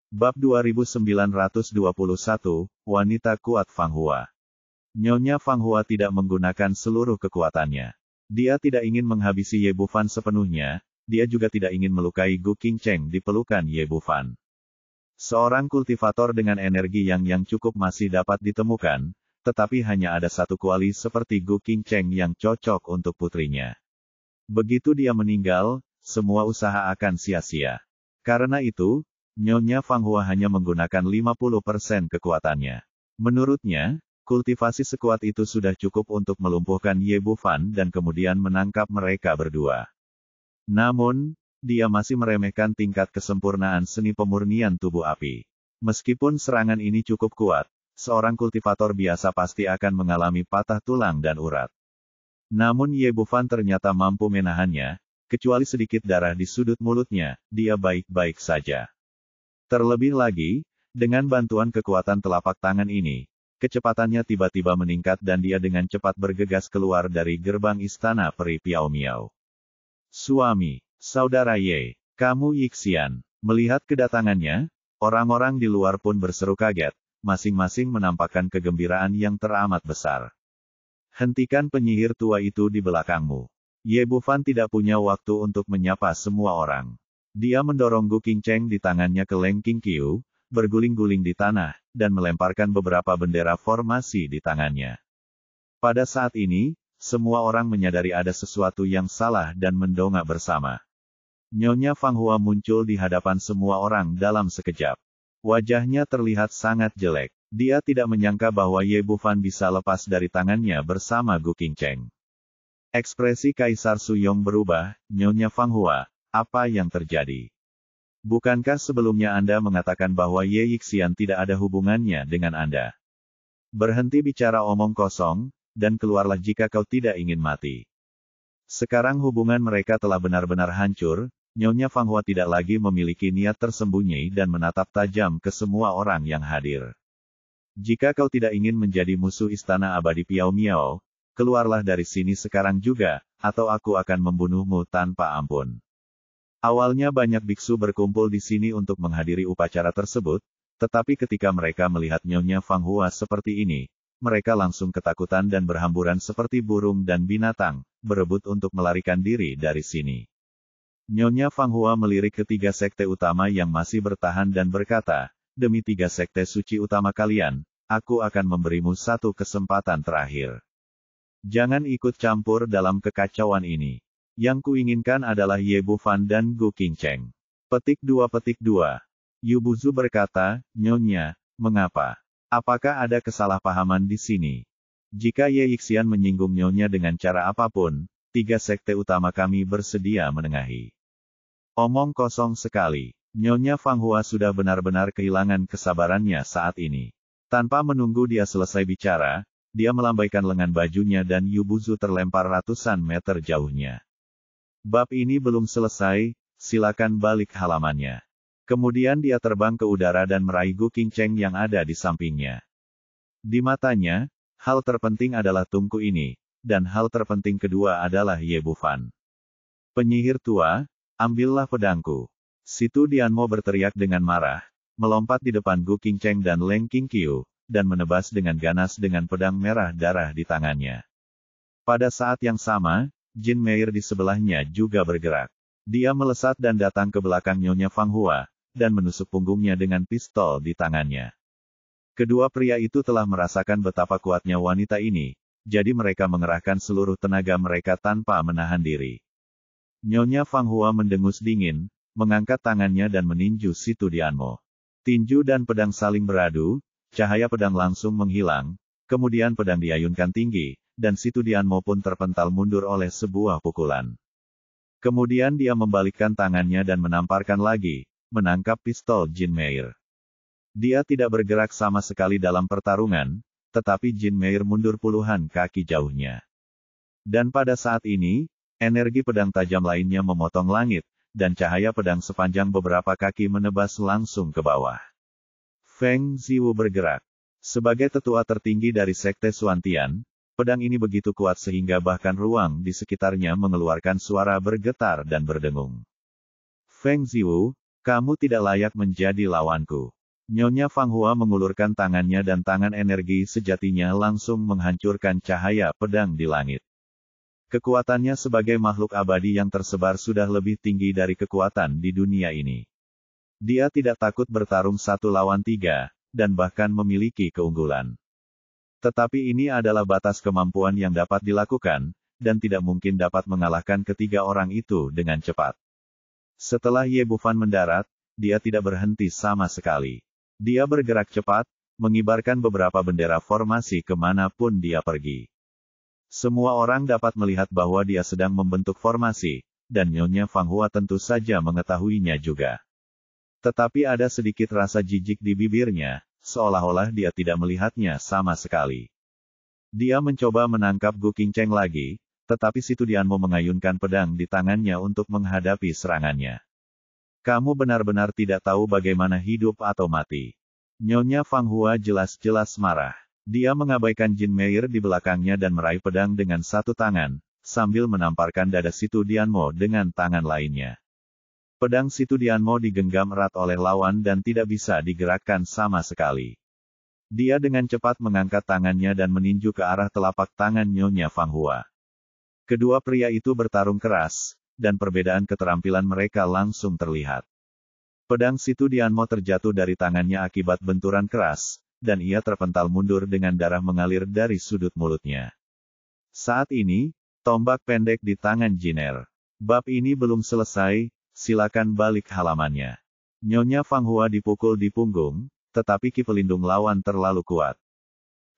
Bab 2921, Wanita Kuat Fang Hua. Nyonya Fang Hua tidak menggunakan seluruh kekuatannya. Dia tidak ingin menghabisi Ye Bufan sepenuhnya, dia juga tidak ingin melukai Gu Qingcheng di pelukan Ye Bufan. Seorang kultivator dengan energi yang cukup masih dapat ditemukan, tetapi hanya ada satu kuali seperti Gu Qingcheng yang cocok untuk putrinya. Begitu dia meninggal, semua usaha akan sia-sia. Karena itu, Nyonya Fang Hua hanya menggunakan 50% kekuatannya. Menurutnya, kultivasi sekuat itu sudah cukup untuk melumpuhkan Ye Bufan dan kemudian menangkap mereka berdua. Namun, dia masih meremehkan tingkat kesempurnaan seni pemurnian tubuh api. Meskipun serangan ini cukup kuat, seorang kultivator biasa pasti akan mengalami patah tulang dan urat. Namun Ye Bufan ternyata mampu menahannya, kecuali sedikit darah di sudut mulutnya, dia baik-baik saja. Terlebih lagi, dengan bantuan kekuatan telapak tangan ini, kecepatannya tiba-tiba meningkat dan dia dengan cepat bergegas keluar dari gerbang istana peri Piao Miao. Suami, saudara Ye, kamu Yixian. Melihat kedatangannya, orang-orang di luar pun berseru kaget, masing-masing menampakkan kegembiraan yang teramat besar. Hentikan penyihir tua itu di belakangmu. Ye Bufan tidak punya waktu untuk menyapa semua orang. Dia mendorong Gu Qingcheng di tangannya ke Leng Qingqiu, berguling-guling di tanah, dan melemparkan beberapa bendera formasi di tangannya. Pada saat ini, semua orang menyadari ada sesuatu yang salah dan mendongak bersama. Nyonya Fang Hua muncul di hadapan semua orang dalam sekejap. Wajahnya terlihat sangat jelek. Dia tidak menyangka bahwa Ye Bufan bisa lepas dari tangannya bersama Gu Qingcheng. Ekspresi Kaisar Suyong berubah, Nyonya Fang Hua. Apa yang terjadi? Bukankah sebelumnya Anda mengatakan bahwa Ye Yixian tidak ada hubungannya dengan Anda? Berhenti bicara omong kosong, dan keluarlah jika kau tidak ingin mati. Sekarang hubungan mereka telah benar-benar hancur, Nyonya Fang Hua tidak lagi memiliki niat tersembunyi dan menatap tajam ke semua orang yang hadir. Jika kau tidak ingin menjadi musuh istana abadi Piao Miao, keluarlah dari sini sekarang juga, atau aku akan membunuhmu tanpa ampun. Awalnya banyak biksu berkumpul di sini untuk menghadiri upacara tersebut, tetapi ketika mereka melihat Nyonya Fang Hua seperti ini, mereka langsung ketakutan dan berhamburan seperti burung dan binatang, berebut untuk melarikan diri dari sini. Nyonya Fang Hua melirik ketiga sekte utama yang masih bertahan dan berkata, demi tiga sekte suci utama kalian, aku akan memberimu satu kesempatan terakhir. Jangan ikut campur dalam kekacauan ini. Yang kuinginkan adalah Ye Bufan dan Gu Qingcheng. Petik 2. Yu Buzu berkata, Nyonya, mengapa? Apakah ada kesalahpahaman di sini? Jika Ye Yixian menyinggung Nyonya dengan cara apapun, tiga sekte utama kami bersedia menengahi. Omong kosong sekali. Nyonya Fang Hua sudah benar-benar kehilangan kesabarannya saat ini. Tanpa menunggu dia selesai bicara, dia melambaikan lengan bajunya dan Yu Buzu terlempar ratusan meter jauhnya. Bab ini belum selesai, silakan balik halamannya. Kemudian dia terbang ke udara dan meraih Gu Qingcheng yang ada di sampingnya. Di matanya, hal terpenting adalah tungku ini, dan hal terpenting kedua adalah Ye Bufan. Penyihir tua, ambillah pedangku. Situ Dianmo berteriak dengan marah, melompat di depan Gu Qingcheng dan Leng Qingqiu, dan menebas dengan ganas dengan pedang merah darah di tangannya. Pada saat yang sama, Jin Meir di sebelahnya juga bergerak. Dia melesat dan datang ke belakang Nyonya Fang Hua, dan menusuk punggungnya dengan pistol di tangannya. Kedua pria itu telah merasakan betapa kuatnya wanita ini, jadi mereka mengerahkan seluruh tenaga mereka tanpa menahan diri. Nyonya Fang Hua mendengus dingin, mengangkat tangannya dan meninju Situ Dianmo. Tinju dan pedang saling beradu, cahaya pedang langsung menghilang, kemudian pedang diayunkan tinggi, dan Situ Dianmo pun terpental mundur oleh sebuah pukulan. Kemudian dia membalikkan tangannya dan menamparkan lagi, menangkap pistol Jin Meir. Dia tidak bergerak sama sekali dalam pertarungan, tetapi Jin Meir mundur puluhan kaki jauhnya. Dan pada saat ini, energi pedang tajam lainnya memotong langit, dan cahaya pedang sepanjang beberapa kaki menebas langsung ke bawah. Feng Ziwu bergerak. Sebagai tetua tertinggi dari sekte Suantian, pedang ini begitu kuat sehingga bahkan ruang di sekitarnya mengeluarkan suara bergetar dan berdengung. Feng Ziwu, Kamu tidak layak menjadi lawanku. Nyonya Fang Hua mengulurkan tangannya dan tangan energi sejatinya langsung menghancurkan cahaya pedang di langit. Kekuatannya sebagai makhluk abadi yang tersebar sudah lebih tinggi dari kekuatan di dunia ini. Dia tidak takut bertarung 1 lawan 3, dan bahkan memiliki keunggulan. Tetapi ini adalah batas kemampuan yang dapat dilakukan, dan tidak mungkin dapat mengalahkan ketiga orang itu dengan cepat. Setelah Ye Bufan mendarat, dia tidak berhenti sama sekali. Dia bergerak cepat, mengibarkan beberapa bendera formasi kemanapun dia pergi. Semua orang dapat melihat bahwa dia sedang membentuk formasi, dan Nyonya Fang Hua tentu saja mengetahuinya juga. Tetapi ada sedikit rasa jijik di bibirnya, seolah-olah dia tidak melihatnya sama sekali. Dia mencoba menangkap Gu Qingcheng lagi, tetapi Si Tudianmo mengayunkan pedang di tangannya untuk menghadapi serangannya. Kamu benar-benar tidak tahu bagaimana hidup atau mati. Nyonya Fang Hua jelas-jelas marah. Dia mengabaikan Jin Meir di belakangnya dan meraih pedang dengan satu tangan, sambil menamparkan dada Si Tudianmo dengan tangan lainnya. Pedang Si Tudianmo digenggam erat oleh lawan dan tidak bisa digerakkan sama sekali. Dia dengan cepat mengangkat tangannya dan meninju ke arah telapak tangan Nyonya Fang Hua. Kedua pria itu bertarung keras, dan perbedaan keterampilan mereka langsung terlihat. Pedang Si Tudianmo terjatuh dari tangannya akibat benturan keras, dan ia terpental mundur dengan darah mengalir dari sudut mulutnya. Saat ini, tombak pendek di tangan Jiner. Bab ini belum selesai, silakan balik halamannya. Nyonya Fang Hua dipukul di punggung, tetapi ki pelindung lawan terlalu kuat.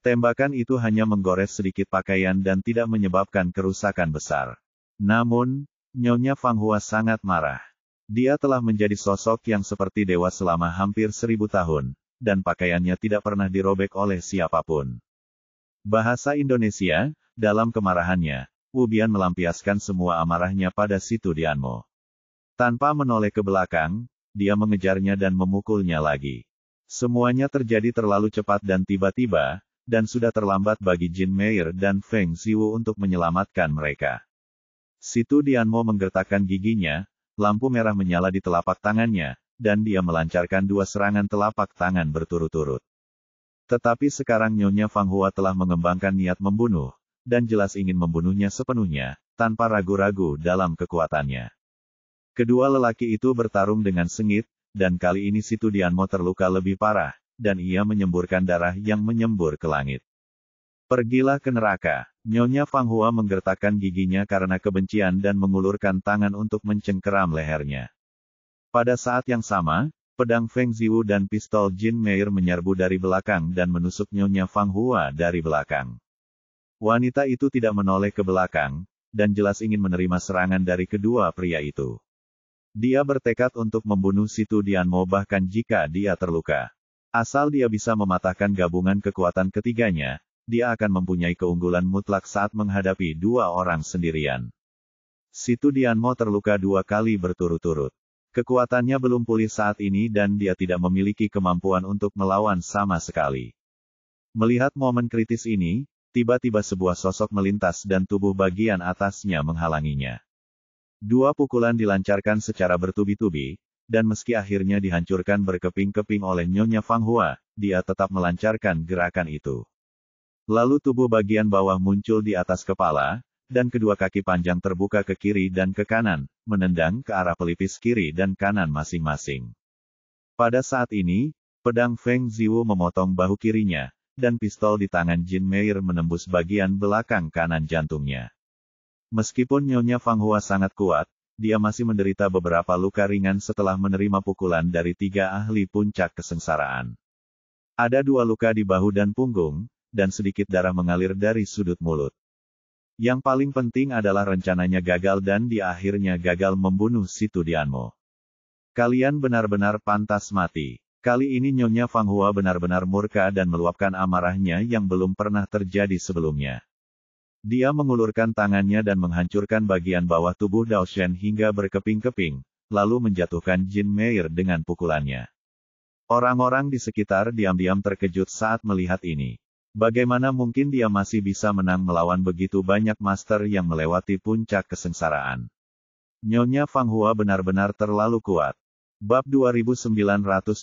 Tembakan itu hanya menggores sedikit pakaian dan tidak menyebabkan kerusakan besar. Namun, Nyonya Fang Hua sangat marah. Dia telah menjadi sosok yang seperti dewa selama hampir 1000 tahun, dan pakaiannya tidak pernah dirobek oleh siapapun. Bahasa Indonesia, dalam kemarahannya, Wu Bian melampiaskan semua amarahnya pada Si Tudianmo. Tanpa menoleh ke belakang, dia mengejarnya dan memukulnya lagi. Semuanya terjadi terlalu cepat dan tiba-tiba, dan sudah terlambat bagi Jin Meir dan Feng Ziwu untuk menyelamatkan mereka. Si Tudianmo menggertakkan giginya, lampu merah menyala di telapak tangannya, dan dia melancarkan 2 serangan telapak tangan berturut-turut. Tetapi sekarang Nyonya Fang Hua telah mengembangkan niat membunuh, dan jelas ingin membunuhnya sepenuhnya, tanpa ragu-ragu dalam kekuatannya. Kedua lelaki itu bertarung dengan sengit, dan kali ini Si Tudianmo terluka lebih parah, dan ia menyemburkan darah yang menyembur ke langit. Pergilah ke neraka. Nyonya Fang Hua menggertakkan giginya karena kebencian dan mengulurkan tangan untuk mencengkeram lehernya. Pada saat yang sama, pedang Feng Ziwu dan pistol Jin Meir menyerbu dari belakang dan menusuk Nyonya Fang Hua dari belakang. Wanita itu tidak menoleh ke belakang, dan jelas ingin menerima serangan dari kedua pria itu. Dia bertekad untuk membunuh Si Tudianmo bahkan jika dia terluka. Asal dia bisa mematahkan gabungan kekuatan ketiganya, dia akan mempunyai keunggulan mutlak saat menghadapi 2 orang sendirian. Si Tudianmo terluka 2 kali berturut-turut. Kekuatannya belum pulih saat ini dan dia tidak memiliki kemampuan untuk melawan sama sekali. Melihat momen kritis ini, tiba-tiba sebuah sosok melintas dan tubuh bagian atasnya menghalanginya. 2 pukulan dilancarkan secara bertubi-tubi, dan meski akhirnya dihancurkan berkeping-keping oleh Nyonya Fang Hua, dia tetap melancarkan gerakan itu. Lalu tubuh bagian bawah muncul di atas kepala, dan kedua kaki panjang terbuka ke kiri dan ke kanan, menendang ke arah pelipis kiri dan kanan masing-masing. Pada saat ini, pedang Feng Ziwu memotong bahu kirinya, dan pistol di tangan Jin Meir menembus bagian belakang kanan jantungnya. Meskipun Nyonya Fang Hua sangat kuat, dia masih menderita beberapa luka ringan setelah menerima pukulan dari 3 ahli puncak kesengsaraan. Ada 2 luka di bahu dan punggung, dan sedikit darah mengalir dari sudut mulut. Yang paling penting adalah rencananya gagal dan dia akhirnya gagal membunuh Si Tudianmo. Kalian benar-benar pantas mati. Kali ini Nyonya Fang Hua benar-benar murka dan meluapkan amarahnya yang belum pernah terjadi sebelumnya. Dia mengulurkan tangannya dan menghancurkan bagian bawah tubuh Dao Shen hingga berkeping-keping, lalu menjatuhkan Jin Meir dengan pukulannya. Orang-orang di sekitar diam-diam terkejut saat melihat ini. Bagaimana mungkin dia masih bisa menang melawan begitu banyak master yang melewati puncak kesengsaraan? Nyonya Fang Hua benar-benar terlalu kuat. Bab 2922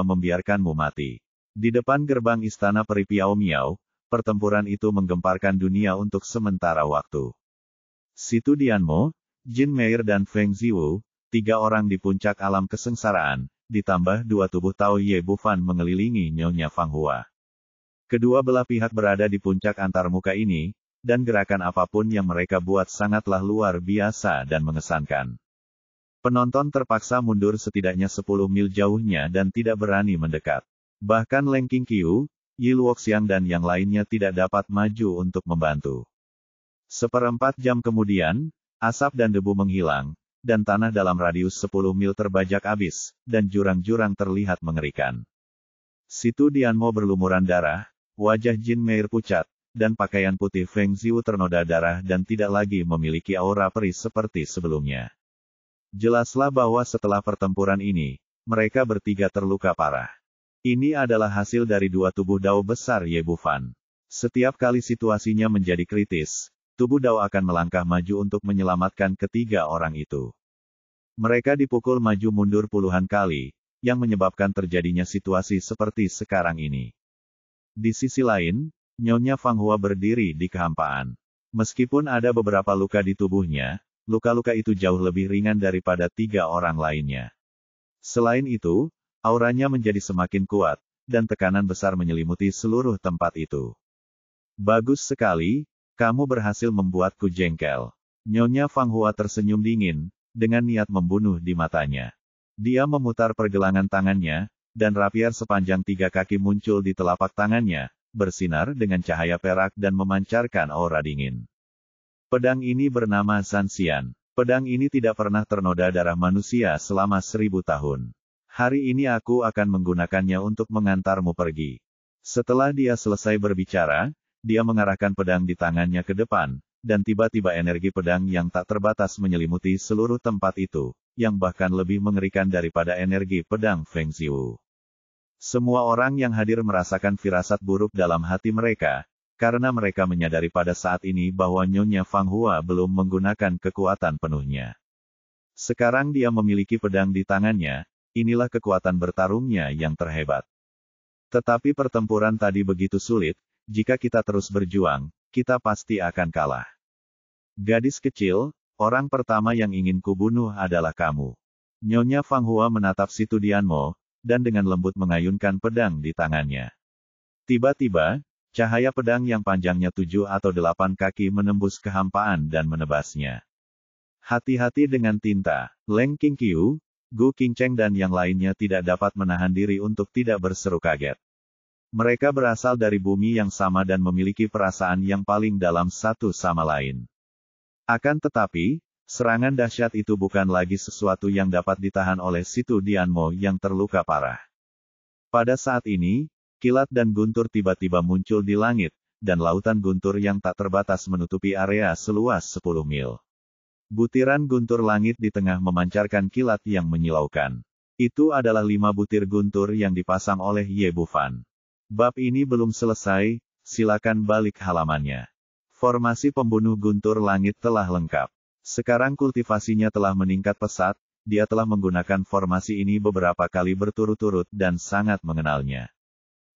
membiarkanmu mati. Di depan gerbang istana peri Piao Miao, pertempuran itu menggemparkan dunia untuk sementara waktu. Situ Dianmo, Jin Meir dan Feng Ziwu, 3 orang di puncak alam kesengsaraan, ditambah 2 tubuh Tao Ye Bufan mengelilingi Nyonya Fang Hua. Kedua belah pihak berada di puncak antarmuka ini, dan gerakan apapun yang mereka buat sangatlah luar biasa dan mengesankan. Penonton terpaksa mundur setidaknya 10 mil jauhnya dan tidak berani mendekat. Bahkan Leng Qingqiu, Yi Luoxiang dan yang lainnya tidak dapat maju untuk membantu. Seperempat jam kemudian, asap dan debu menghilang, dan tanah dalam radius 10 mil terbajak habis, dan jurang-jurang terlihat mengerikan. Situ Dianmo berlumuran darah, wajah Jin Meir pucat, dan pakaian putih Feng Ziwu ternoda darah dan tidak lagi memiliki aura peri seperti sebelumnya. Jelaslah bahwa setelah pertempuran ini, mereka bertiga terluka parah. Ini adalah hasil dari 2 tubuh Dao besar Ye Bufan. Setiap kali situasinya menjadi kritis, tubuh Dao akan melangkah maju untuk menyelamatkan ketiga orang itu. Mereka dipukul maju mundur puluhan kali, yang menyebabkan terjadinya situasi seperti sekarang ini. Di sisi lain, Nyonya Fang Hua berdiri di kehampaan. Meskipun ada beberapa luka di tubuhnya, luka-luka itu jauh lebih ringan daripada 3 orang lainnya. Selain itu, auranya menjadi semakin kuat, dan tekanan besar menyelimuti seluruh tempat itu. Bagus sekali, kamu berhasil membuatku jengkel. Nyonya Fang Hua tersenyum dingin, dengan niat membunuh di matanya. Dia memutar pergelangan tangannya, dan rapier sepanjang 3 kaki muncul di telapak tangannya, bersinar dengan cahaya perak dan memancarkan aura dingin. Pedang ini bernama Zanxian. Pedang ini tidak pernah ternoda darah manusia selama 1000 tahun. Hari ini aku akan menggunakannya untuk mengantarmu pergi. Setelah dia selesai berbicara, dia mengarahkan pedang di tangannya ke depan, dan tiba-tiba energi pedang yang tak terbatas menyelimuti seluruh tempat itu, yang bahkan lebih mengerikan daripada energi pedang Feng Ziwu. Semua orang yang hadir merasakan firasat buruk dalam hati mereka, karena mereka menyadari pada saat ini bahwa Nyonya Fang Hua belum menggunakan kekuatan penuhnya. Sekarang dia memiliki pedang di tangannya, inilah kekuatan bertarungnya yang terhebat. Tetapi pertempuran tadi begitu sulit, jika kita terus berjuang, kita pasti akan kalah. Gadis kecil, orang pertama yang ingin kubunuh adalah kamu. Nyonya Fang Hua menatap Situ Dianmo, dan dengan lembut mengayunkan pedang di tangannya. Tiba-tiba, cahaya pedang yang panjangnya 7 atau 8 kaki menembus kehampaan dan menebasnya. Hati-hati dengan tinta, Leng Qingqiu, Gu Qingcheng dan yang lainnya tidak dapat menahan diri untuk tidak berseru kaget. Mereka berasal dari bumi yang sama dan memiliki perasaan yang paling dalam satu sama lain. Akan tetapi, serangan dahsyat itu bukan lagi sesuatu yang dapat ditahan oleh Situ Dianmo yang terluka parah. Pada saat ini, kilat dan guntur tiba-tiba muncul di langit, dan lautan guntur yang tak terbatas menutupi area seluas 10 mil. Butiran guntur langit di tengah memancarkan kilat yang menyilaukan. Itu adalah 5 butir guntur yang dipasang oleh Ye Bufan. Bab ini belum selesai, silakan balik halamannya. Formasi pembunuh guntur langit telah lengkap. Sekarang kultivasinya telah meningkat pesat, dia telah menggunakan formasi ini beberapa kali berturut-turut dan sangat mengenalnya.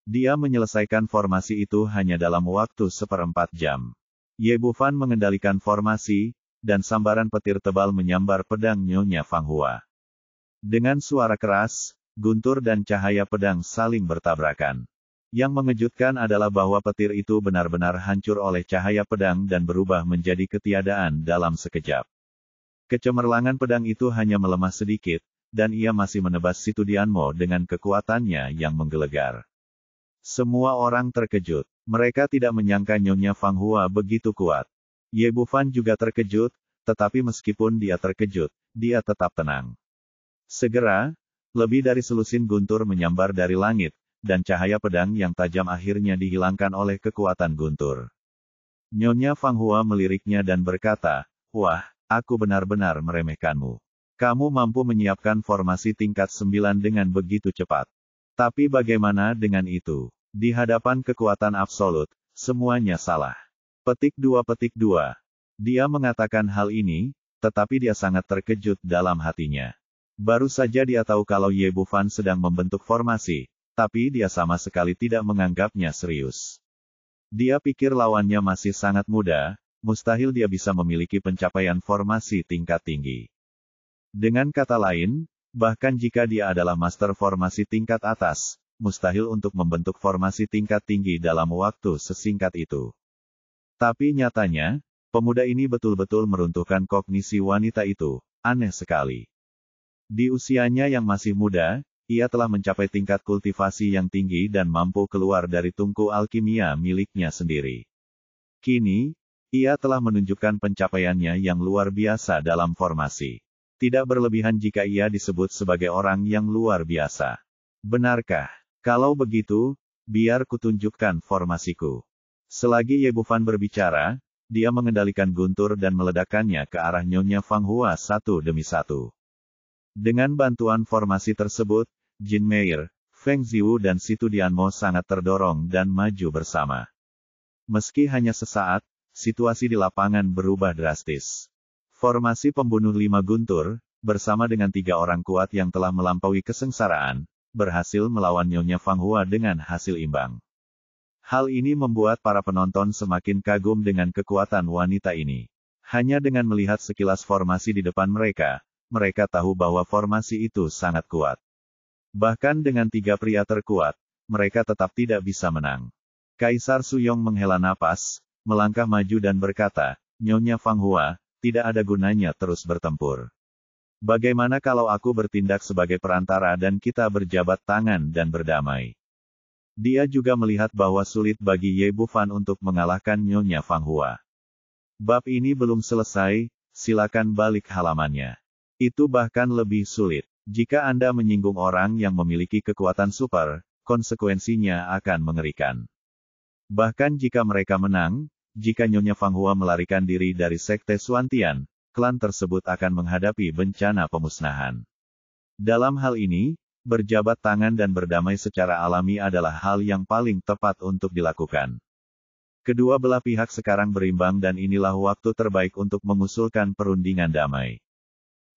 Dia menyelesaikan formasi itu hanya dalam waktu 1/4 jam. Ye Bufan mengendalikan formasi, dan sambaran petir tebal menyambar pedang Nyonya Fang Hua. Dengan suara keras, guntur dan cahaya pedang saling bertabrakan. Yang mengejutkan adalah bahwa petir itu benar-benar hancur oleh cahaya pedang dan berubah menjadi ketiadaan dalam sekejap. Kecemerlangan pedang itu hanya melemah sedikit, dan ia masih menebas Situ Dianmo dengan kekuatannya yang menggelegar. Semua orang terkejut. Mereka tidak menyangka Nyonya Fang Hua begitu kuat. Ye Bufan juga terkejut, tetapi meskipun dia terkejut, dia tetap tenang. Segera, lebih dari selusin guntur menyambar dari langit, dan cahaya pedang yang tajam akhirnya dihilangkan oleh kekuatan guntur. Nyonya Fang Hua meliriknya dan berkata, "Wah, aku benar-benar meremehkanmu. Kamu mampu menyiapkan formasi tingkat 9 dengan begitu cepat. Tapi bagaimana dengan itu? Di hadapan kekuatan absolut, semuanya salah." Petik 2. Dia mengatakan hal ini, tetapi dia sangat terkejut dalam hatinya. Baru saja dia tahu kalau Ye Bufan sedang membentuk formasi, tapi dia sama sekali tidak menganggapnya serius. Dia pikir lawannya masih sangat muda, mustahil dia bisa memiliki pencapaian formasi tingkat tinggi. Dengan kata lain, bahkan jika dia adalah master formasi tingkat atas, mustahil untuk membentuk formasi tingkat tinggi dalam waktu sesingkat itu. Tapi nyatanya, pemuda ini betul-betul meruntuhkan kognisi wanita itu. Aneh sekali. Di usianya yang masih muda, ia telah mencapai tingkat kultivasi yang tinggi dan mampu keluar dari tungku alkimia miliknya sendiri. Kini, ia telah menunjukkan pencapaiannya yang luar biasa dalam formasi. Tidak berlebihan jika ia disebut sebagai orang yang luar biasa. Benarkah? Kalau begitu, biar kutunjukkan formasiku. Selagi Ye Bufan berbicara, dia mengendalikan guntur dan meledakkannya ke arah Nyonya Fang Hua satu demi satu. Dengan bantuan formasi tersebut, Jin Meier, Feng Ziwu dan Situ Dianmo sangat terdorong dan maju bersama. Meski hanya sesaat, situasi di lapangan berubah drastis. Formasi pembunuh 5 guntur, bersama dengan 3 orang kuat yang telah melampaui kesengsaraan, berhasil melawan Nyonya Fang Hua dengan hasil imbang. Hal ini membuat para penonton semakin kagum dengan kekuatan wanita ini. Hanya dengan melihat sekilas formasi di depan mereka, mereka tahu bahwa formasi itu sangat kuat. Bahkan dengan 3 pria terkuat, mereka tetap tidak bisa menang. Kaisar Suyong menghela napas, melangkah maju dan berkata, "Nyonya Fang Hua, tidak ada gunanya terus bertempur. Bagaimana kalau aku bertindak sebagai perantara dan kita berjabat tangan dan berdamai?" Dia juga melihat bahwa sulit bagi Ye Bufan untuk mengalahkan Nyonya Fang Hua. Bab ini belum selesai, silakan balik halamannya. Itu bahkan lebih sulit. Jika Anda menyinggung orang yang memiliki kekuatan super, konsekuensinya akan mengerikan. Bahkan jika mereka menang, jika Nyonya Fang Hua melarikan diri dari Sekte Suantian, klan tersebut akan menghadapi bencana pemusnahan. Dalam hal ini, berjabat tangan dan berdamai secara alami adalah hal yang paling tepat untuk dilakukan. Kedua belah pihak sekarang berimbang dan inilah waktu terbaik untuk mengusulkan perundingan damai.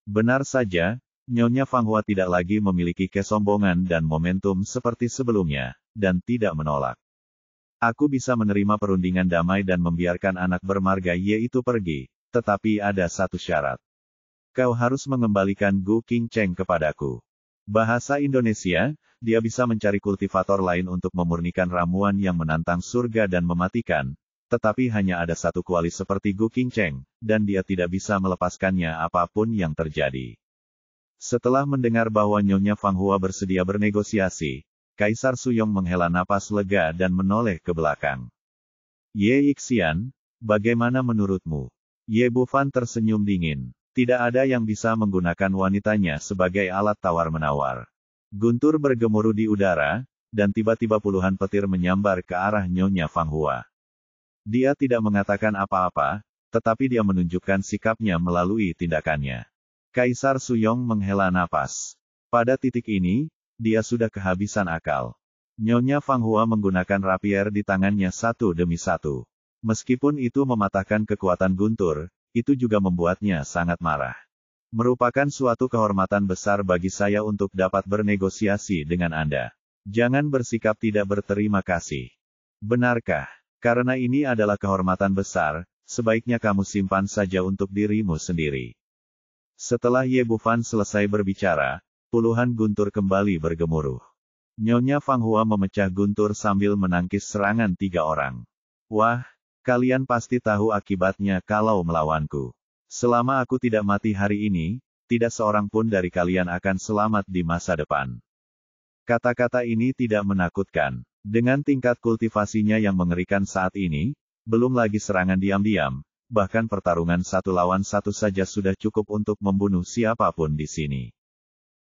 Benar saja, Nyonya Fang Hua tidak lagi memiliki kesombongan dan momentum seperti sebelumnya, dan tidak menolak. Aku bisa menerima perundingan damai dan membiarkan anak bermarga Ye itu pergi, tetapi ada satu syarat. Kau harus mengembalikan Gu Qingcheng kepadaku. Bahasa Indonesia, dia bisa mencari kultivator lain untuk memurnikan ramuan yang menantang surga dan mematikan, tetapi hanya ada satu kuali seperti Gu Qingcheng, dan dia tidak bisa melepaskannya apapun yang terjadi. Setelah mendengar bahwa Nyonya Fang Hua bersedia bernegosiasi, Kaisar Suyong menghela napas lega dan menoleh ke belakang. Ye Yixian, bagaimana menurutmu? Ye Bufan tersenyum dingin. Tidak ada yang bisa menggunakan wanitanya sebagai alat tawar-menawar. Guntur bergemuruh di udara, dan tiba-tiba puluhan petir menyambar ke arah Nyonya Fang Hua. Dia tidak mengatakan apa-apa, tetapi dia menunjukkan sikapnya melalui tindakannya. Kaisar Suyong menghela napas. Pada titik ini, dia sudah kehabisan akal. Nyonya Fang Hua menggunakan rapier di tangannya satu demi satu. Meskipun itu mematahkan kekuatan Guntur, itu juga membuatnya sangat marah. Merupakan suatu kehormatan besar bagi saya untuk dapat bernegosiasi dengan Anda. Jangan bersikap tidak berterima kasih. Benarkah? Karena ini adalah kehormatan besar, sebaiknya kamu simpan saja untuk dirimu sendiri. Setelah Ye Bufan selesai berbicara, puluhan guntur kembali bergemuruh. Nyonya Fang Hua memecah guntur sambil menangkis serangan 3 orang. Wah, kalian pasti tahu akibatnya kalau melawanku. Selama aku tidak mati hari ini, tidak seorang pun dari kalian akan selamat di masa depan. Kata-kata ini tidak menakutkan. Dengan tingkat kultivasinya yang mengerikan saat ini, belum lagi serangan diam-diam, bahkan pertarungan 1 lawan 1 saja sudah cukup untuk membunuh siapapun di sini.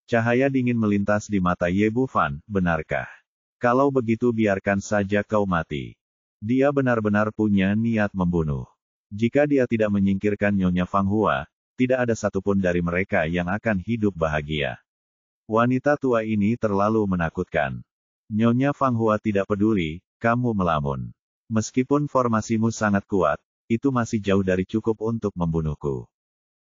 Cahaya dingin melintas di mata Ye Bufan, benarkah? Kalau begitu biarkan saja kau mati. Dia benar-benar punya niat membunuh. Jika dia tidak menyingkirkan Nyonya Fang Hua, tidak ada satupun dari mereka yang akan hidup bahagia. Wanita tua ini terlalu menakutkan. Nyonya Fang Hua tidak peduli, kamu melamun. Meskipun formasimu sangat kuat, itu masih jauh dari cukup untuk membunuhku.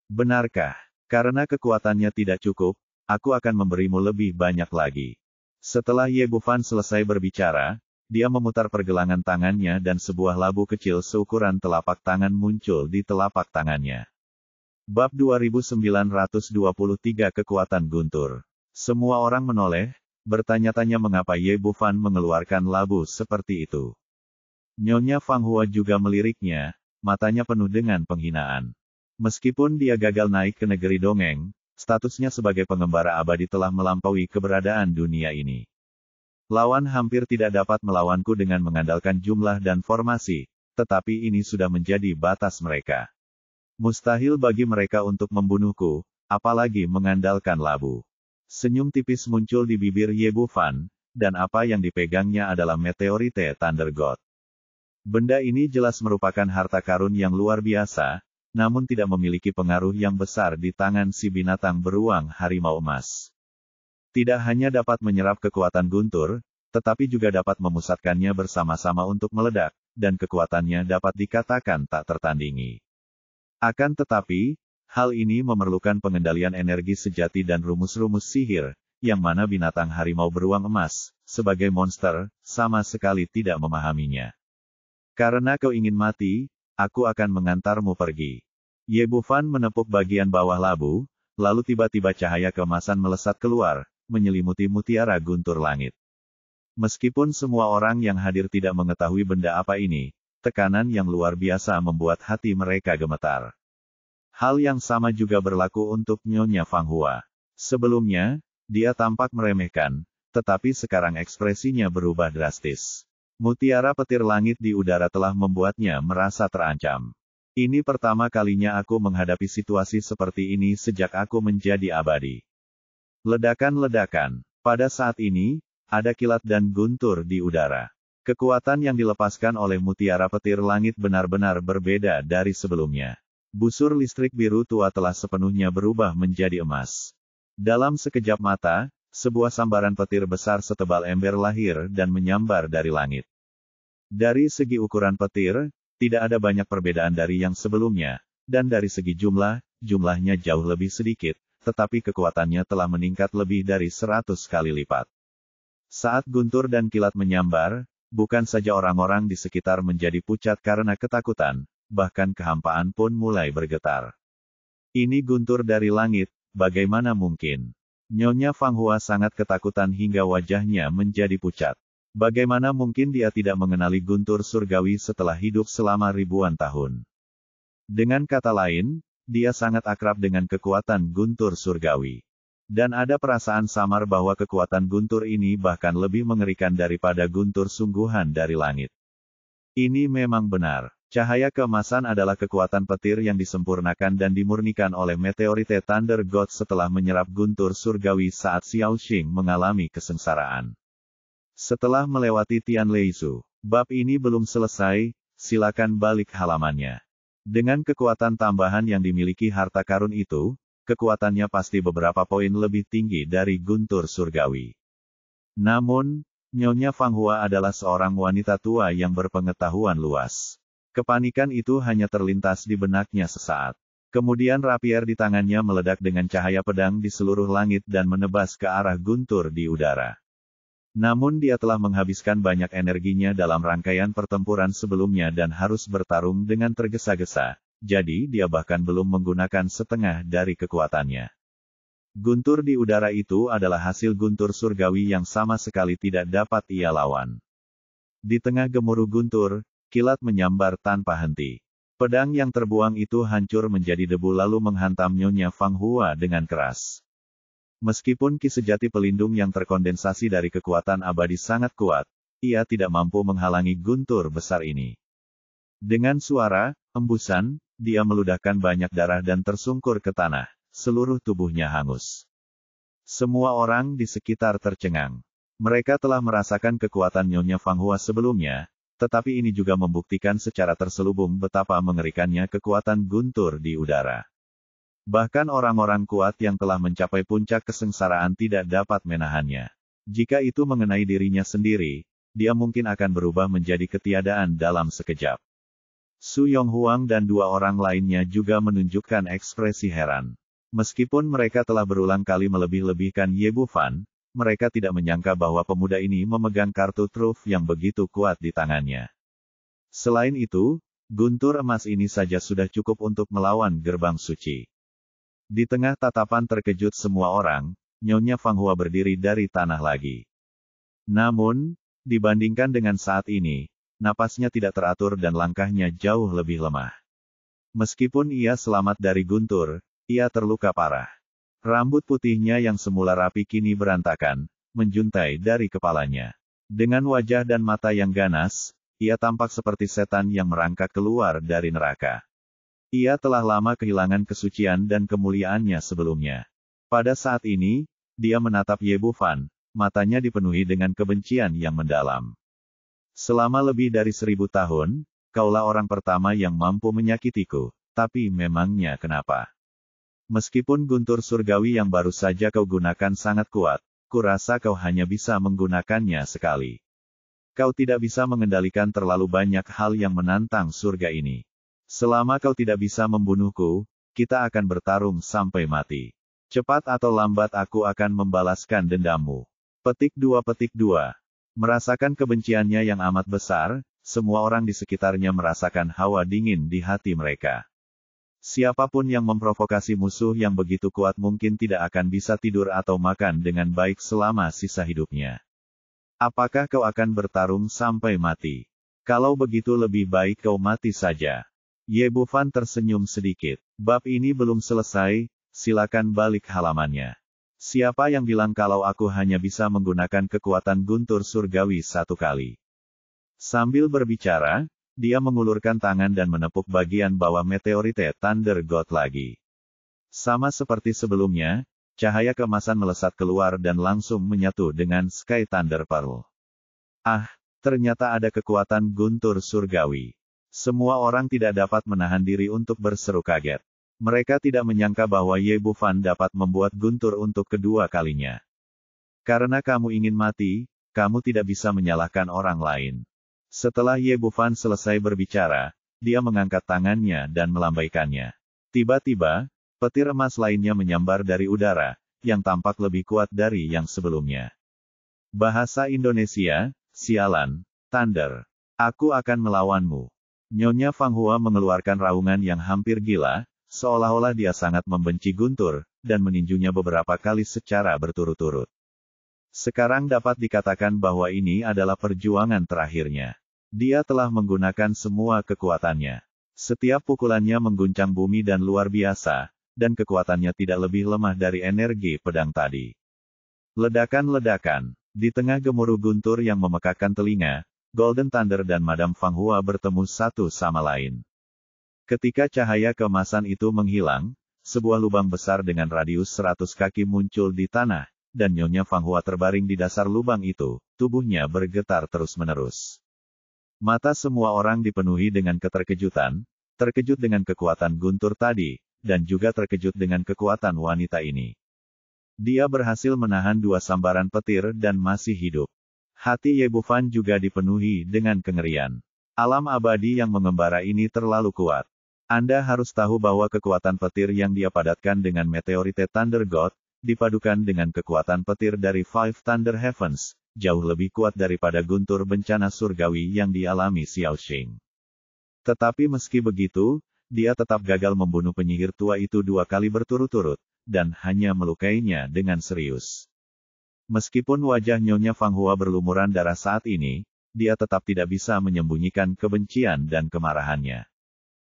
Benarkah? Karena kekuatannya tidak cukup, aku akan memberimu lebih banyak lagi. Setelah Ye Bufan selesai berbicara, dia memutar pergelangan tangannya dan sebuah labu kecil seukuran telapak tangan muncul di telapak tangannya. Bab 2923 Kekuatan Guntur. Semua orang menoleh, bertanya-tanya mengapa Ye Bufan mengeluarkan labu seperti itu. Nyonya Fang Hua juga meliriknya, matanya penuh dengan penghinaan. Meskipun dia gagal naik ke negeri dongeng, statusnya sebagai pengembara abadi telah melampaui keberadaan dunia ini. Lawan hampir tidak dapat melawanku dengan mengandalkan jumlah dan formasi, tetapi ini sudah menjadi batas mereka. Mustahil bagi mereka untuk membunuhku, apalagi mengandalkan labu. Senyum tipis muncul di bibir Ye Bufan, dan apa yang dipegangnya adalah meteorite Thunder God. Benda ini jelas merupakan harta karun yang luar biasa, namun tidak memiliki pengaruh yang besar di tangan si binatang beruang harimau emas. Tidak hanya dapat menyerap kekuatan Guntur, tetapi juga dapat memusatkannya bersama-sama untuk meledak, dan kekuatannya dapat dikatakan tak tertandingi. Akan tetapi, hal ini memerlukan pengendalian energi sejati dan rumus-rumus sihir, yang mana binatang harimau beruang emas, sebagai monster, sama sekali tidak memahaminya. Karena kau ingin mati, aku akan mengantarmu pergi. Ye Bufan menepuk bagian bawah labu, lalu tiba-tiba cahaya keemasan melesat keluar, menyelimuti mutiara guntur langit. Meskipun semua orang yang hadir tidak mengetahui benda apa ini, tekanan yang luar biasa membuat hati mereka gemetar. Hal yang sama juga berlaku untuk Nyonya Fang Hua. Sebelumnya, dia tampak meremehkan, tetapi sekarang ekspresinya berubah drastis. Mutiara petir langit di udara telah membuatnya merasa terancam. Ini pertama kalinya aku menghadapi situasi seperti ini sejak aku menjadi abadi. Ledakan-ledakan. Pada saat ini, ada kilat dan guntur di udara. Kekuatan yang dilepaskan oleh mutiara petir langit benar-benar berbeda dari sebelumnya. Busur listrik biru tua telah sepenuhnya berubah menjadi emas. Dalam sekejap mata, sebuah sambaran petir besar setebal ember lahir dan menyambar dari langit. Dari segi ukuran petir, tidak ada banyak perbedaan dari yang sebelumnya, dan dari segi jumlahnya jauh lebih sedikit, tetapi kekuatannya telah meningkat lebih dari 100 kali lipat. Saat guntur dan kilat menyambar, bukan saja orang-orang di sekitar menjadi pucat karena ketakutan, bahkan kehampaan pun mulai bergetar. Ini guntur dari langit, bagaimana mungkin? Nyonya Fang Hua sangat ketakutan hingga wajahnya menjadi pucat. Bagaimana mungkin dia tidak mengenali guntur surgawi setelah hidup selama ribuan tahun? Dengan kata lain, dia sangat akrab dengan kekuatan guntur surgawi. Dan ada perasaan samar bahwa kekuatan guntur ini bahkan lebih mengerikan daripada guntur sungguhan dari langit. Ini memang benar. Cahaya keemasan adalah kekuatan petir yang disempurnakan dan dimurnikan oleh meteorite Thunder God setelah menyerap guntur surgawi saat Xiao Xing mengalami kesengsaraan. Setelah melewati Tian Leisu, bab ini belum selesai, silakan balik halamannya. Dengan kekuatan tambahan yang dimiliki harta karun itu, kekuatannya pasti beberapa poin lebih tinggi dari guntur surgawi. Namun, Nyonya Fang Hua adalah seorang wanita tua yang berpengetahuan luas. Kepanikan itu hanya terlintas di benaknya sesaat. Kemudian rapier di tangannya meledak dengan cahaya pedang di seluruh langit dan menebas ke arah guntur di udara. Namun dia telah menghabiskan banyak energinya dalam rangkaian pertempuran sebelumnya dan harus bertarung dengan tergesa-gesa, jadi dia bahkan belum menggunakan setengah dari kekuatannya. Guntur di udara itu adalah hasil guntur surgawi yang sama sekali tidak dapat ia lawan. Di tengah gemuruh guntur, kilat menyambar tanpa henti. Pedang yang terbuang itu hancur menjadi debu lalu menghantam Nyonya Fang Hua dengan keras. Meskipun ki sejati pelindung yang terkondensasi dari kekuatan abadi sangat kuat, ia tidak mampu menghalangi guntur besar ini. Dengan suara embusan, dia meludahkan banyak darah dan tersungkur ke tanah, seluruh tubuhnya hangus. Semua orang di sekitar tercengang. Mereka telah merasakan kekuatan Nyonya Fang Hua sebelumnya, tetapi ini juga membuktikan secara terselubung betapa mengerikannya kekuatan guntur di udara. Bahkan orang-orang kuat yang telah mencapai puncak kesengsaraan tidak dapat menahannya. Jika itu mengenai dirinya sendiri, dia mungkin akan berubah menjadi ketiadaan dalam sekejap. Su Yonghuang dan dua orang lainnya juga menunjukkan ekspresi heran. Meskipun mereka telah berulang kali melebih-lebihkan Ye Bufan, mereka tidak menyangka bahwa pemuda ini memegang kartu truf yang begitu kuat di tangannya. Selain itu, guntur emas ini saja sudah cukup untuk melawan gerbang suci. Di tengah tatapan terkejut semua orang, Nyonya Fanghua berdiri dari tanah lagi. Namun, dibandingkan dengan saat ini, napasnya tidak teratur dan langkahnya jauh lebih lemah. Meskipun ia selamat dari guntur, ia terluka parah. Rambut putihnya yang semula rapi kini berantakan, menjuntai dari kepalanya. Dengan wajah dan mata yang ganas, ia tampak seperti setan yang merangkak keluar dari neraka. Ia telah lama kehilangan kesucian dan kemuliaannya sebelumnya. Pada saat ini, dia menatap Ye Bufan, matanya dipenuhi dengan kebencian yang mendalam. Selama lebih dari 1000 tahun, kaulah orang pertama yang mampu menyakitiku, tapi memangnya kenapa? Meskipun guntur surgawi yang baru saja kau gunakan sangat kuat, kurasa kau hanya bisa menggunakannya sekali. Kau tidak bisa mengendalikan terlalu banyak hal yang menantang surga ini. Selama kau tidak bisa membunuhku, kita akan bertarung sampai mati. Cepat atau lambat aku akan membalaskan dendammu. Petik 2. Merasakan kebenciannya yang amat besar, semua orang di sekitarnya merasakan hawa dingin di hati mereka. Siapapun yang memprovokasi musuh yang begitu kuat mungkin tidak akan bisa tidur atau makan dengan baik selama sisa hidupnya. Apakah kau akan bertarung sampai mati? Kalau begitu lebih baik kau mati saja. Ye Bufan tersenyum sedikit. Bab ini belum selesai, silakan balik halamannya. Siapa yang bilang kalau aku hanya bisa menggunakan kekuatan guntur surgawi satu kali? Sambil berbicara, dia mengulurkan tangan dan menepuk bagian bawah meteorite Thunder God lagi. Sama seperti sebelumnya, cahaya keemasan melesat keluar dan langsung menyatu dengan Sky Thunder Pearl. Ah, ternyata ada kekuatan guntur surgawi. Semua orang tidak dapat menahan diri untuk berseru kaget. Mereka tidak menyangka bahwa Ye Bufan dapat membuat guntur untuk kedua kalinya. Karena kamu ingin mati, kamu tidak bisa menyalahkan orang lain. Setelah Ye Bufan selesai berbicara, dia mengangkat tangannya dan melambaikannya. Tiba-tiba, petir emas lainnya menyambar dari udara, yang tampak lebih kuat dari yang sebelumnya. Bahasa Indonesia, sialan, Thunder. Aku akan melawanmu. Nyonya Fanghua mengeluarkan raungan yang hampir gila, seolah-olah dia sangat membenci guntur, dan meninjunya beberapa kali secara berturut-turut. Sekarang dapat dikatakan bahwa ini adalah perjuangan terakhirnya. Dia telah menggunakan semua kekuatannya. Setiap pukulannya mengguncang bumi dan luar biasa, dan kekuatannya tidak lebih lemah dari energi pedang tadi. Ledakan-ledakan. Di tengah gemuruh guntur yang memekakkan telinga, Golden Thunder dan Madame Fanghua bertemu satu sama lain. Ketika cahaya keemasan itu menghilang, sebuah lubang besar dengan radius 100 kaki muncul di tanah, dan Nyonya Fanghua terbaring di dasar lubang itu, tubuhnya bergetar terus-menerus. Mata semua orang dipenuhi dengan keterkejutan, terkejut dengan kekuatan guntur tadi, dan juga terkejut dengan kekuatan wanita ini. Dia berhasil menahan 2 sambaran petir dan masih hidup. Hati Ye Bufan juga dipenuhi dengan kengerian. Alam abadi yang mengembara ini terlalu kuat. Anda harus tahu bahwa kekuatan petir yang dia padatkan dengan meteorite Thunder God, dipadukan dengan kekuatan petir dari Five Thunder Heavens, jauh lebih kuat daripada guntur bencana surgawi yang dialami Xiao Xing. Tetapi meski begitu, dia tetap gagal membunuh penyihir tua itu 2 kali berturut-turut, dan hanya melukainya dengan serius. Meskipun wajah Nyonya Fanghua berlumuran darah saat ini, dia tetap tidak bisa menyembunyikan kebencian dan kemarahannya.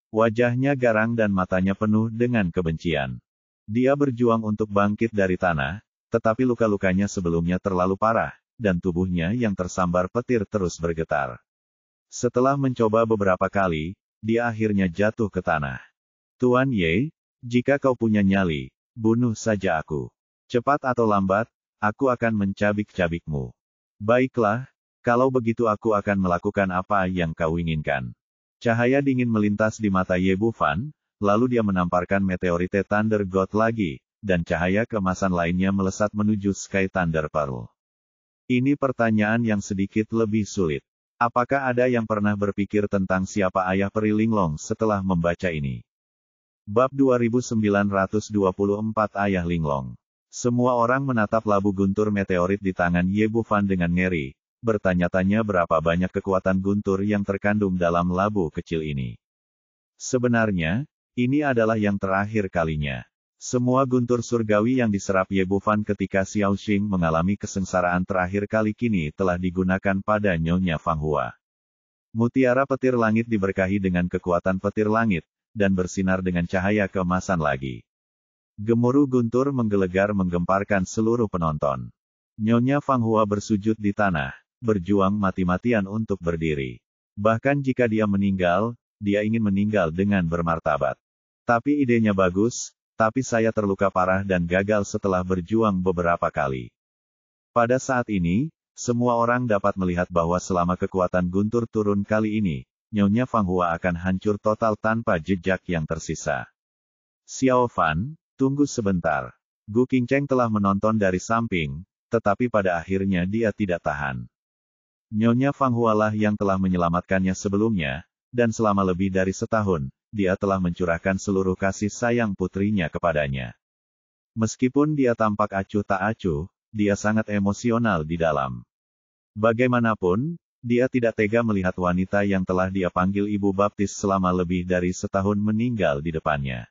Wajahnya garang dan matanya penuh dengan kebencian. Dia berjuang untuk bangkit dari tanah, tetapi luka-lukanya sebelumnya terlalu parah, dan tubuhnya yang tersambar petir terus bergetar. Setelah mencoba beberapa kali, dia akhirnya jatuh ke tanah. Tuan Ye, jika kau punya nyali, bunuh saja aku. Cepat atau lambat, aku akan mencabik-cabikmu. Baiklah, kalau begitu aku akan melakukan apa yang kau inginkan. Cahaya dingin melintas di mata Ye Bufan, lalu dia menamparkan meteorite Thunder God lagi, dan cahaya keemasan lainnya melesat menuju Sky Thunder Pearl. Ini pertanyaan yang sedikit lebih sulit. Apakah ada yang pernah berpikir tentang siapa ayah Peri Linglong setelah membaca ini? Bab 2924 Ayah Linglong. Semua orang menatap labu guntur meteorit di tangan Ye Bufan dengan ngeri, bertanya-tanya berapa banyak kekuatan guntur yang terkandung dalam labu kecil ini. Sebenarnya, ini adalah yang terakhir kalinya. Semua guntur surgawi yang diserap Ye Bufan ketika Xiao Xing mengalami kesengsaraan terakhir kali kini telah digunakan pada Nyonya Fang Hua. Mutiara petir langit diberkahi dengan kekuatan petir langit, dan bersinar dengan cahaya keemasan lagi. Gemuruh guntur menggelegar menggemparkan seluruh penonton. Nyonya Fang Hua bersujud di tanah, berjuang mati-matian untuk berdiri. Bahkan jika dia meninggal, dia ingin meninggal dengan bermartabat. Tapi idenya bagus, tapi saya terluka parah dan gagal setelah berjuang beberapa kali. Pada saat ini, semua orang dapat melihat bahwa selama kekuatan guntur turun kali ini, Nyonya Fang Hua akan hancur total tanpa jejak yang tersisa. Xiao Fan, tunggu sebentar. Gu Qingcheng telah menonton dari samping, tetapi pada akhirnya dia tidak tahan. Nyonya Fang Hua lah yang telah menyelamatkannya sebelumnya, dan selama lebih dari setahun, dia telah mencurahkan seluruh kasih sayang putrinya kepadanya. Meskipun dia tampak acuh tak acuh, dia sangat emosional di dalam. Bagaimanapun, dia tidak tega melihat wanita yang telah dia panggil ibu baptis selama lebih dari setahun meninggal di depannya.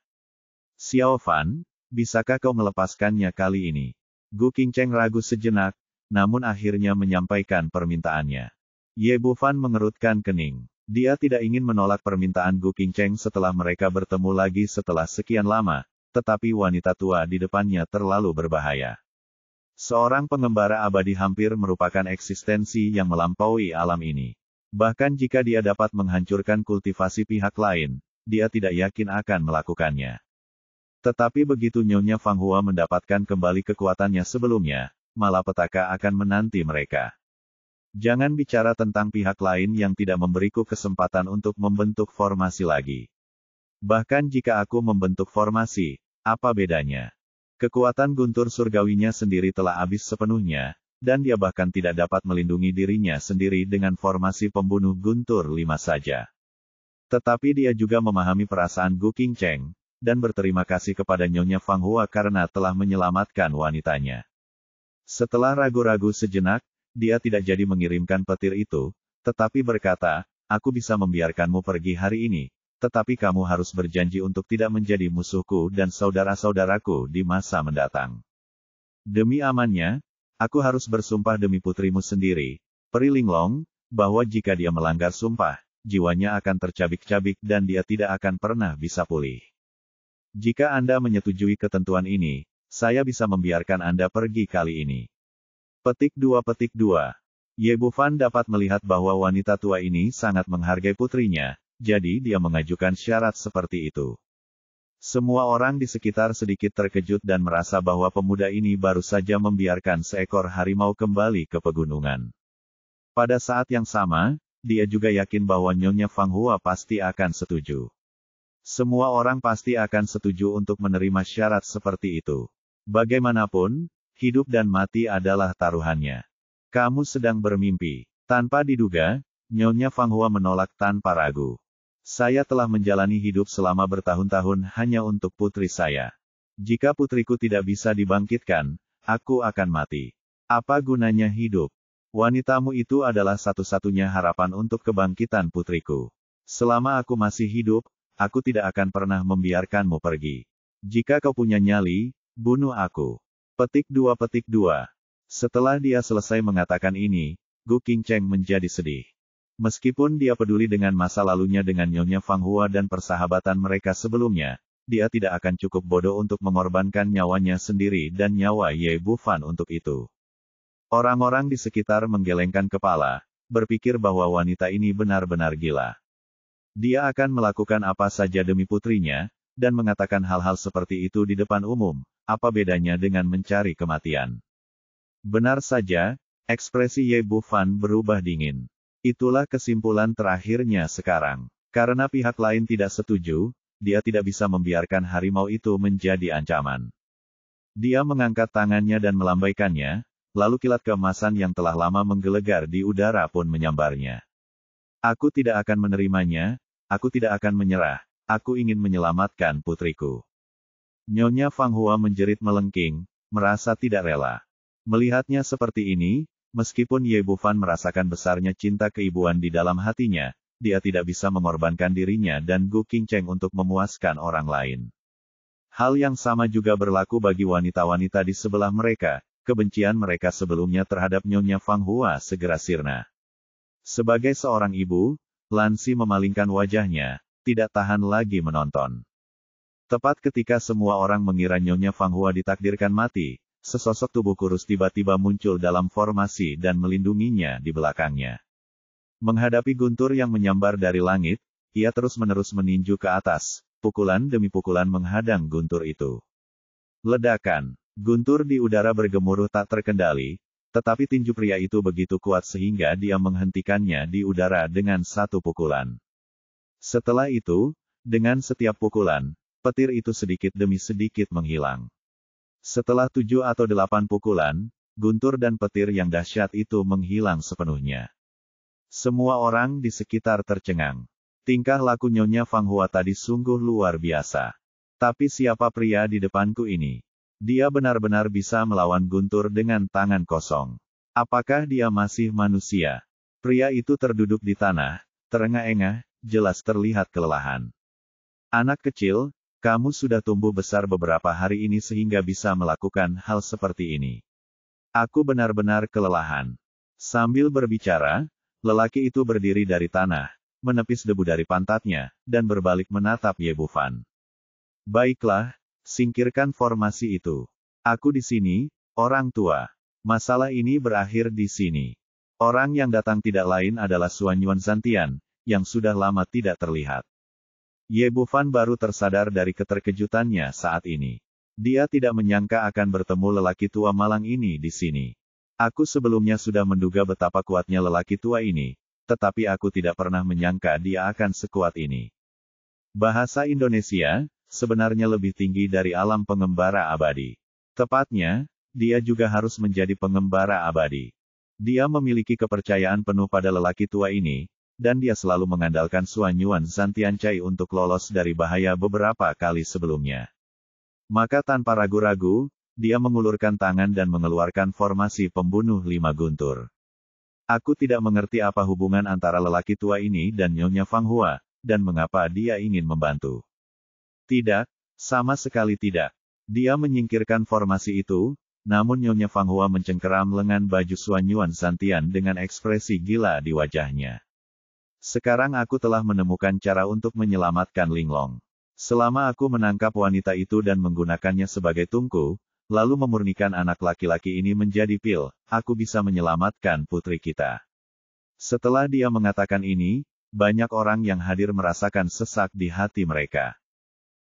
Xiao Fan, bisakah kau melepaskannya kali ini? Gu Qingcheng ragu sejenak, namun akhirnya menyampaikan permintaannya. Ye Bufan mengerutkan kening. Dia tidak ingin menolak permintaan Gu Qingcheng setelah mereka bertemu lagi setelah sekian lama, tetapi wanita tua di depannya terlalu berbahaya. Seorang pengembara abadi hampir merupakan eksistensi yang melampaui alam ini. Bahkan jika dia dapat menghancurkan kultivasi pihak lain, dia tidak yakin akan melakukannya. Tetapi begitu Nyonya Fang Hua mendapatkan kembali kekuatannya sebelumnya, malapetaka akan menanti mereka. Jangan bicara tentang pihak lain yang tidak memberiku kesempatan untuk membentuk formasi lagi. Bahkan jika aku membentuk formasi, apa bedanya? Kekuatan guntur surgawinya sendiri telah habis sepenuhnya, dan dia bahkan tidak dapat melindungi dirinya sendiri dengan formasi pembunuh guntur 5 saja. Tetapi dia juga memahami perasaan Gu Qingcheng, dan berterima kasih kepada Nyonya Fang Hua karena telah menyelamatkan wanitanya. Setelah ragu-ragu sejenak, dia tidak jadi mengirimkan petir itu, tetapi berkata, aku bisa membiarkanmu pergi hari ini, tetapi kamu harus berjanji untuk tidak menjadi musuhku dan saudara-saudaraku di masa mendatang. Demi amannya, aku harus bersumpah demi putrimu sendiri, Peri Linglong, bahwa jika dia melanggar sumpah, jiwanya akan tercabik-cabik dan dia tidak akan pernah bisa pulih. Jika Anda menyetujui ketentuan ini, saya bisa membiarkan Anda pergi kali ini. Petik 2. Ye Bufan dapat melihat bahwa wanita tua ini sangat menghargai putrinya, jadi dia mengajukan syarat seperti itu. Semua orang di sekitar sedikit terkejut dan merasa bahwa pemuda ini baru saja membiarkan seekor harimau kembali ke pegunungan. Pada saat yang sama, dia juga yakin bahwa Nyonya Fang Hua pasti akan setuju. Semua orang pasti akan setuju untuk menerima syarat seperti itu. Bagaimanapun, hidup dan mati adalah taruhannya. Kamu sedang bermimpi. Tanpa diduga, Nyonya Fang Hua menolak tanpa ragu. Saya telah menjalani hidup selama bertahun-tahun hanya untuk putri saya. Jika putriku tidak bisa dibangkitkan, aku akan mati. Apa gunanya hidup? Wanitamu itu adalah satu-satunya harapan untuk kebangkitan putriku. Selama aku masih hidup, aku tidak akan pernah membiarkanmu pergi. Jika kau punya nyali, bunuh aku. Petik 2. Setelah dia selesai mengatakan ini, Gu Qingcheng menjadi sedih. Meskipun dia peduli dengan masa lalunya dengan Nyonya Fang Hua dan persahabatan mereka sebelumnya, dia tidak akan cukup bodoh untuk mengorbankan nyawanya sendiri dan nyawa Ye Bufan untuk itu. Orang-orang di sekitar menggelengkan kepala, berpikir bahwa wanita ini benar-benar gila. Dia akan melakukan apa saja demi putrinya, dan mengatakan hal-hal seperti itu di depan umum, apa bedanya dengan mencari kematian? Benar saja, ekspresi Ye Bufan berubah dingin. Itulah kesimpulan terakhirnya sekarang. Karena pihak lain tidak setuju, dia tidak bisa membiarkan harimau itu menjadi ancaman. Dia mengangkat tangannya dan melambaikannya, lalu kilat keemasan yang telah lama menggelegar di udara pun menyambarnya. Aku tidak akan menerimanya, aku tidak akan menyerah, Aku ingin menyelamatkan putriku. Nyonya Fang Hua menjerit melengking, merasa tidak rela. Melihatnya seperti ini, meskipun Ye Bufan merasakan besarnya cinta keibuan di dalam hatinya, dia tidak bisa mengorbankan dirinya dan Gu Qingcheng untuk memuaskan orang lain. Hal yang sama juga berlaku bagi wanita-wanita di sebelah mereka, kebencian mereka sebelumnya terhadap Nyonya Fang Hua segera sirna. Sebagai seorang ibu, Lan Xi memalingkan wajahnya, tidak tahan lagi menonton. Tepat ketika semua orang mengira Nyonya Fang Hua ditakdirkan mati, sesosok tubuh kurus tiba-tiba muncul dalam formasi dan melindunginya di belakangnya. Menghadapi guntur yang menyambar dari langit, ia terus-menerus meninju ke atas, pukulan demi pukulan menghadang guntur itu. Ledakan, guntur di udara bergemuruh tak terkendali, tetapi tinju pria itu begitu kuat sehingga dia menghentikannya di udara dengan satu pukulan. Setelah itu, dengan setiap pukulan, petir itu sedikit demi sedikit menghilang. Setelah 7 atau 8 pukulan, guntur dan petir yang dahsyat itu menghilang sepenuhnya. Semua orang di sekitar tercengang. Tingkah laku Nyonya Fang Hua tadi sungguh luar biasa. Tapi siapa pria di depanku ini? Dia benar-benar bisa melawan guntur dengan tangan kosong. Apakah dia masih manusia? Pria itu terduduk di tanah, terengah-engah, jelas terlihat kelelahan. Anak kecil, kamu sudah tumbuh besar beberapa hari ini sehingga bisa melakukan hal seperti ini. Aku benar-benar kelelahan. Sambil berbicara, lelaki itu berdiri dari tanah, menepis debu dari pantatnya, dan berbalik menatap Ye Bufan. Baiklah, singkirkan formasi itu. Aku di sini, orang tua. Masalah ini berakhir di sini. Orang yang datang tidak lain adalah Suan Yuan Zantian, yang sudah lama tidak terlihat. Ye Bufan baru tersadar dari keterkejutannya saat ini. Dia tidak menyangka akan bertemu lelaki tua malang ini di sini. Aku sebelumnya sudah menduga betapa kuatnya lelaki tua ini, tetapi aku tidak pernah menyangka dia akan sekuat ini. Bahasa Indonesia sebenarnya lebih tinggi dari alam pengembara abadi. Tepatnya, dia juga harus menjadi pengembara abadi. Dia memiliki kepercayaan penuh pada lelaki tua ini, dan dia selalu mengandalkan Suan Yuan Zantiancai untuk lolos dari bahaya beberapa kali sebelumnya. Maka tanpa ragu-ragu, dia mengulurkan tangan dan mengeluarkan formasi pembunuh 5 guntur. Aku tidak mengerti apa hubungan antara lelaki tua ini dan Nyonya Fang Hua, dan mengapa dia ingin membantu. Tidak, sama sekali tidak. Dia menyingkirkan formasi itu, namun Nyonya Fang Hua mencengkeram lengan baju Suan Yuan Zantian dengan ekspresi gila di wajahnya. Sekarang aku telah menemukan cara untuk menyelamatkan Linglong. Selama aku menangkap wanita itu dan menggunakannya sebagai tungku, lalu memurnikan anak laki-laki ini menjadi pil, aku bisa menyelamatkan putri kita. Setelah dia mengatakan ini, banyak orang yang hadir merasakan sesak di hati mereka.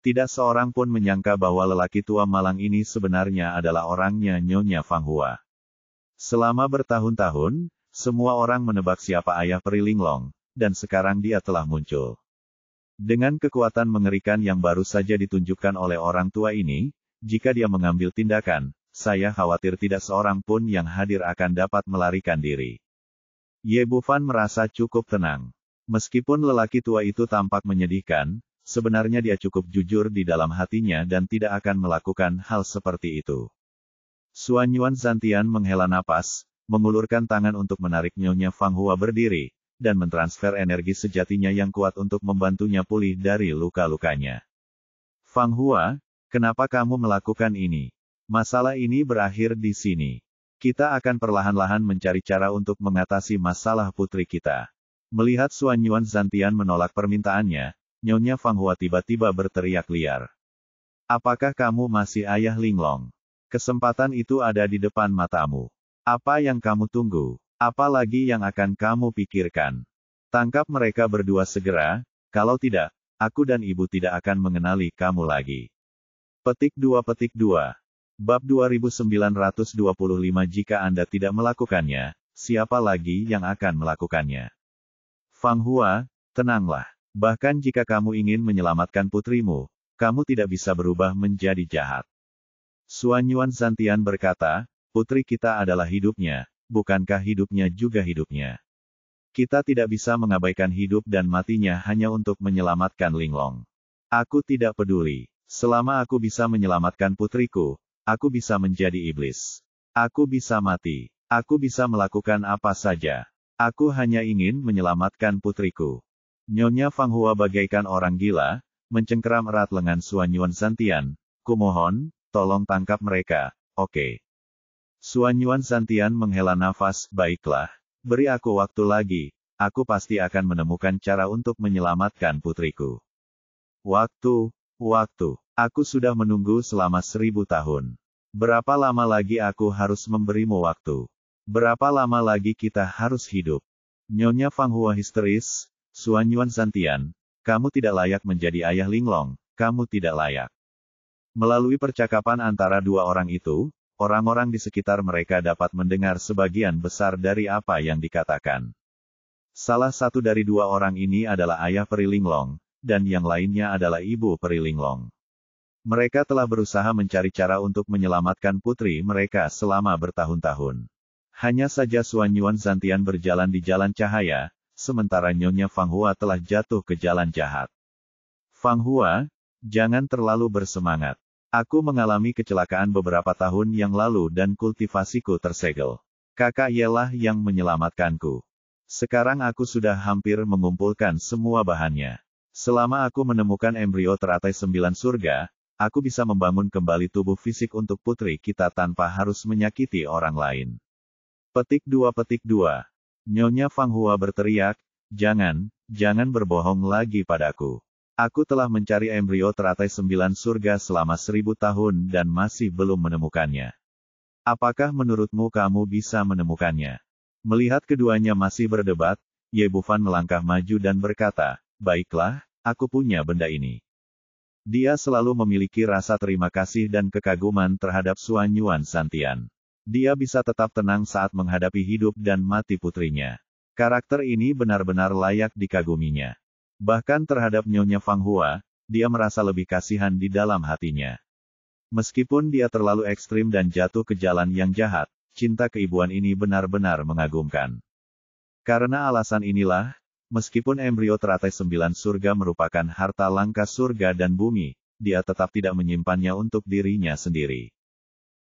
Tidak seorang pun menyangka bahwa lelaki tua malang ini sebenarnya adalah orangnya Nyonya Fang Hua. Selama bertahun-tahun, semua orang menebak siapa ayah peri Linglong, dan sekarang dia telah muncul. Dengan kekuatan mengerikan yang baru saja ditunjukkan oleh orang tua ini, jika dia mengambil tindakan, saya khawatir tidak seorang pun yang hadir akan dapat melarikan diri. Ye Bufan merasa cukup tenang. Meskipun lelaki tua itu tampak menyedihkan, sebenarnya dia cukup jujur di dalam hatinya dan tidak akan melakukan hal seperti itu. Suan Yuan Zantian menghela napas, mengulurkan tangan untuk menarik Nyonya Fang Hua berdiri, dan mentransfer energi sejatinya yang kuat untuk membantunya pulih dari luka-lukanya. Fang Hua, kenapa kamu melakukan ini? Masalah ini berakhir di sini. Kita akan perlahan-lahan mencari cara untuk mengatasi masalah putri kita. Melihat Suan Yuan Zantian menolak permintaannya, Nyonya Fang Hua tiba-tiba berteriak liar. Apakah kamu masih ayah Linglong? Kesempatan itu ada di depan matamu. Apa yang kamu tunggu? Apa lagi yang akan kamu pikirkan? Tangkap mereka berdua segera, kalau tidak, aku dan ibu tidak akan mengenali kamu lagi. Petik 2. Bab 2925. Jika Anda tidak melakukannya, siapa lagi yang akan melakukannya? Fang Hua, tenanglah. Bahkan jika kamu ingin menyelamatkan putrimu, kamu tidak bisa berubah menjadi jahat. Suan Yuan Zantian berkata, putri kita adalah hidupnya, bukankah hidupnya juga hidupnya? Kita tidak bisa mengabaikan hidup dan matinya hanya untuk menyelamatkan Linglong. Aku tidak peduli. Selama aku bisa menyelamatkan putriku, aku bisa menjadi iblis. Aku bisa mati. Aku bisa melakukan apa saja. Aku hanya ingin menyelamatkan putriku. Nyonya Fanghua bagaikan orang gila, mencengkeram erat lengan Suan Yuan Santian. Kumohon, tolong tangkap mereka, oke. Suan Yuan Santian menghela nafas, baiklah. Beri aku waktu lagi, aku pasti akan menemukan cara untuk menyelamatkan putriku. Waktu. Aku sudah menunggu selama 1000 tahun. Berapa lama lagi aku harus memberimu waktu? Berapa lama lagi kita harus hidup? Nyonya Fanghua histeris, Suan Yuan Santian, kamu tidak layak menjadi ayah Linglong, kamu tidak layak. Melalui percakapan antara dua orang itu, orang-orang di sekitar mereka dapat mendengar sebagian besar dari apa yang dikatakan. Salah satu dari dua orang ini adalah ayah Peri Linglong, dan yang lainnya adalah ibu Peri Linglong. Mereka telah berusaha mencari cara untuk menyelamatkan putri mereka selama bertahun-tahun. Hanya saja Suan Yuan Santian berjalan di jalan cahaya, sementara Nyonya Fanghua telah jatuh ke jalan jahat. Fanghua, jangan terlalu bersemangat. Aku mengalami kecelakaan beberapa tahun yang lalu dan kultivasiku tersegel. Kakak ialah yang menyelamatkanku. Sekarang aku sudah hampir mengumpulkan semua bahannya. Selama aku menemukan embrio teratai 9 surga, aku bisa membangun kembali tubuh fisik untuk putri kita tanpa harus menyakiti orang lain. Petik 2. Nyonya Fanghua berteriak, jangan berbohong lagi padaku. Aku telah mencari embrio teratai 9 surga selama 1000 tahun dan masih belum menemukannya. Apakah menurutmu kamu bisa menemukannya? Melihat keduanya masih berdebat, Ye Bufan melangkah maju dan berkata, baiklah, aku punya benda ini. Dia selalu memiliki rasa terima kasih dan kekaguman terhadap Suan Yuan Santian. Dia bisa tetap tenang saat menghadapi hidup dan mati putrinya. Karakter ini benar-benar layak dikaguminya. Bahkan terhadap Nyonya Fanghua, dia merasa lebih kasihan di dalam hatinya. Meskipun dia terlalu ekstrim dan jatuh ke jalan yang jahat, cinta keibuan ini benar-benar mengagumkan. Karena alasan inilah, meskipun embrio teratai 9 surga merupakan harta langka surga dan bumi, dia tetap tidak menyimpannya untuk dirinya sendiri.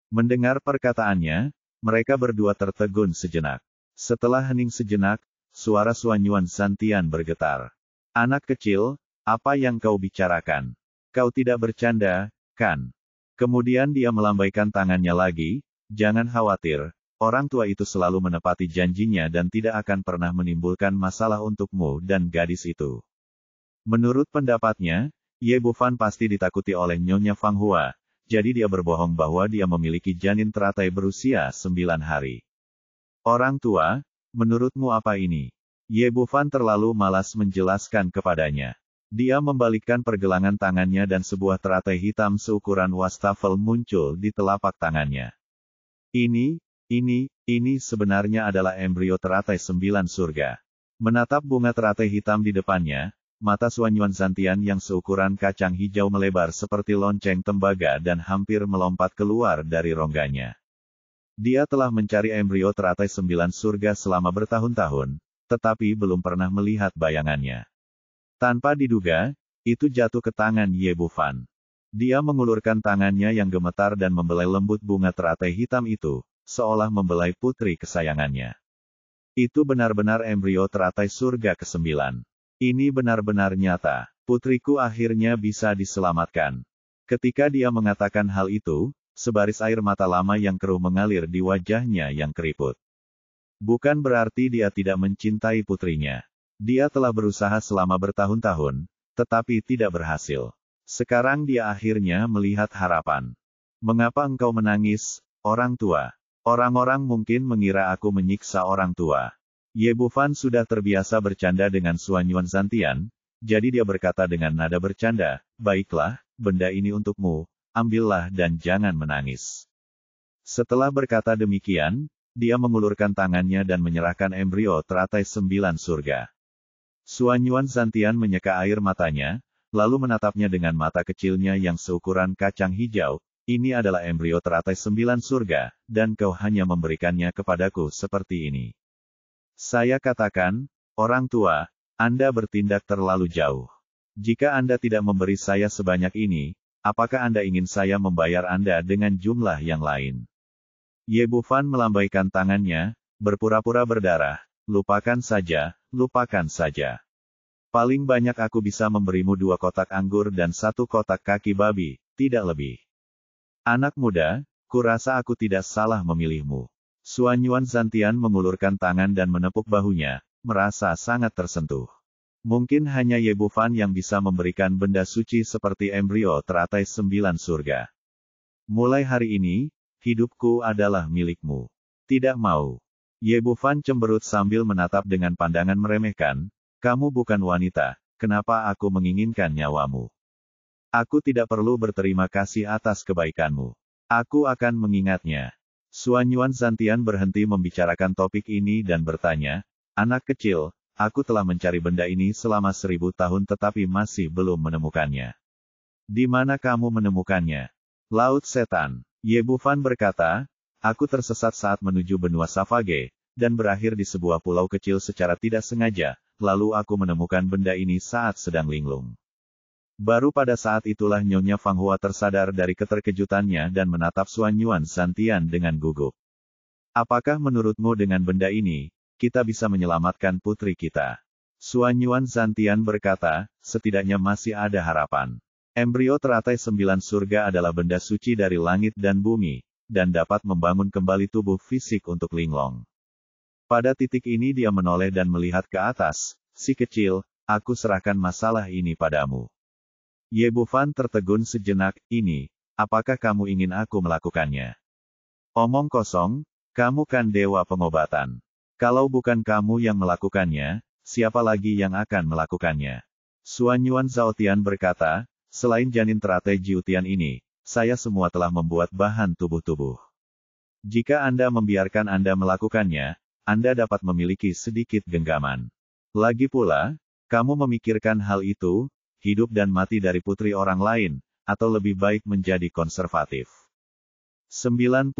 Mendengar perkataannya, mereka berdua tertegun sejenak. Setelah hening sejenak, suara Suan Yuan Santian bergetar. Anak kecil, apa yang kau bicarakan? Kau tidak bercanda, kan? Kemudian dia melambaikan tangannya lagi, jangan khawatir, orang tua itu selalu menepati janjinya dan tidak akan pernah menimbulkan masalah untukmu dan gadis itu. Menurut pendapatnya, Ye Bufan pasti ditakuti oleh Nyonya Fanghua, jadi dia berbohong bahwa dia memiliki janin teratai berusia 9 hari. Orang tua, menurutmu apa ini? Ye Bufan terlalu malas menjelaskan kepadanya. Dia membalikkan pergelangan tangannya dan sebuah teratai hitam seukuran wastafel muncul di telapak tangannya. Ini sebenarnya adalah embrio teratai 9 surga. Menatap bunga teratai hitam di depannya, mata Suan Yuan Santian yang seukuran kacang hijau melebar seperti lonceng tembaga dan hampir melompat keluar dari rongganya. Dia telah mencari embrio teratai 9 surga selama bertahun-tahun, tetapi belum pernah melihat bayangannya. Tanpa diduga, itu jatuh ke tangan Ye Bufan. Dia mengulurkan tangannya yang gemetar dan membelai lembut bunga teratai hitam itu, seolah membelai putri kesayangannya. Itu benar-benar embrio teratai surga ke-9. Ini benar-benar nyata. Putriku akhirnya bisa diselamatkan. Ketika dia mengatakan hal itu, sebaris air mata lama yang keruh mengalir di wajahnya yang keriput. Bukan berarti dia tidak mencintai putrinya. Dia telah berusaha selama bertahun-tahun, tetapi tidak berhasil. Sekarang dia akhirnya melihat harapan. Mengapa engkau menangis, orang tua? Orang-orang mungkin mengira aku menyiksa orang tua. Ye Bufan sudah terbiasa bercanda dengan Suan Yuan Santian, jadi dia berkata dengan nada bercanda, baiklah, benda ini untukmu, ambillah dan jangan menangis. Setelah berkata demikian, dia mengulurkan tangannya dan menyerahkan embrio teratai 9 surga. Suan Yuan Santian menyeka air matanya, lalu menatapnya dengan mata kecilnya yang seukuran kacang hijau, ini adalah embrio teratai 9 surga, dan kau hanya memberikannya kepadaku seperti ini. Saya katakan, orang tua, Anda bertindak terlalu jauh. Jika Anda tidak memberi saya sebanyak ini, apakah Anda ingin saya membayar Anda dengan jumlah yang lain? Ye Bufan melambaikan tangannya, berpura-pura berdarah. Lupakan saja, lupakan saja. Paling banyak aku bisa memberimu 2 kotak anggur dan 1 kotak kaki babi, tidak lebih. Anak muda, kurasa aku tidak salah memilihmu. Suanyuan Zantian mengulurkan tangan dan menepuk bahunya, merasa sangat tersentuh. Mungkin hanya Ye Bufan yang bisa memberikan benda suci seperti embrio teratai 9 surga. Mulai hari ini, hidupku adalah milikmu. Tidak mau. Ye Bufan cemberut sambil menatap dengan pandangan meremehkan. Kamu bukan wanita, kenapa aku menginginkan nyawamu? Aku tidak perlu berterima kasih atas kebaikanmu. Aku akan mengingatnya. Suanyuan Zantian berhenti membicarakan topik ini dan bertanya, anak kecil, aku telah mencari benda ini selama 1000 tahun tetapi masih belum menemukannya. Di mana kamu menemukannya? Laut Setan. Ye Bufan berkata, aku tersesat saat menuju benua Savage, dan berakhir di sebuah pulau kecil secara tidak sengaja, lalu aku menemukan benda ini saat sedang linglung. Baru pada saat itulah Nyonya Fanghua tersadar dari keterkejutannya dan menatap Suanyuan Zantian dengan gugup. Apakah menurutmu dengan benda ini, kita bisa menyelamatkan putri kita? Suanyuan Zantian berkata, setidaknya masih ada harapan. Embrio teratai 9 surga adalah benda suci dari langit dan bumi, dan dapat membangun kembali tubuh fisik untuk linglong. Pada titik ini dia menoleh dan melihat ke atas, si kecil, aku serahkan masalah ini padamu. Ye Bufan tertegun sejenak, ini, apakah kamu ingin aku melakukannya? Omong kosong, kamu kan dewa pengobatan. Kalau bukan kamu yang melakukannya, siapa lagi yang akan melakukannya? Suanyuan Zaotian berkata, selain janin teratai Jiutian ini, saya semua telah membuat bahan tubuh-tubuh. Jika Anda membiarkan Anda melakukannya, Anda dapat memiliki sedikit genggaman. Lagi pula, kamu memikirkan hal itu, hidup dan mati dari putri orang lain, atau lebih baik menjadi konservatif. 90%.